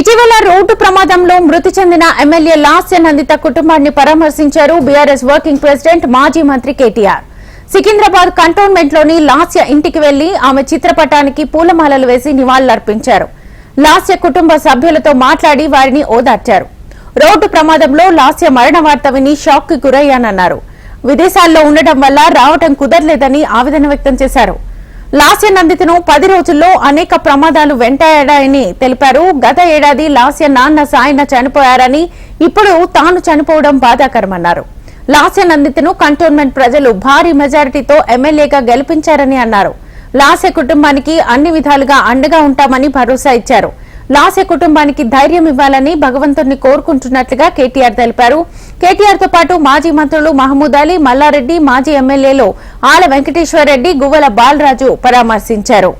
ఇటీవల రోడ్డు ప్రమాదంలో మృతి చెందిన ఎమ్మెల్యే లాస్య నందిత కుటుంబాన్ని పరామర్శించారు బీఆర్ఎస్ వర్కింగ్ ప్రెసిడెంట్ మాజీ మంత్రి కేటీఆర్. సికింద్రాబాద్ కంటోన్మెంట్ లోని లాస్య ఇంటికి వెళ్లి ఆమె చిత్రపటానికి పూలమాలలు వేసి నివాళులర్పించారు. లాస్య కుటుంబ సభ్యులతో మాట్లాడి వారిని ఓదార్చారు. రోడ్డు ప్రమాదంలో లాస్య మరణ వార్త విని షాక్ కి గురయ్యానన్నారు. విదేశాల్లో ఉండటం వల్ల రావటం కుదరలేదని ఆవేదన వ్యక్తం చేశారు. లాస్య నందితను 10 రోజుల్లో అనేక ప్రమాదాలు వెంటాడాయని తెలిపారు. గత ఏడాది లాస్య నాన్న సాయన చనిపోయారని, ఇప్పుడు తాను చనిపోవడం బాధాకరమన్నారు. లాస్య నందితను కంటోన్మెంట్ ప్రజలు భారీ మెజారిటీతో ఎమ్మెల్యేగా గెలిపించారని అన్నారు. లాస్య కుటుంబానికి అన్ని విధాలుగా అండగా ఉంటామని భరోసా ఇచ్చారు. లాస్య కుటుంబానికి ధైర్యం ఇవ్వాలని భగవంతుణ్ణి కోరుకుంటున్నట్లుగా కేటీఆర్ తెలిపారు. కేటీఆర్ తో పాటు మాజీ మంత్రులు మహమూద్ అలీ, మల్లారెడ్డి, మాజీ ఎమ్మెల్యేలు ఆల వెంకటేశ్వరరెడ్డి, గువ్వల బాలరాజు పరామర్శించారు.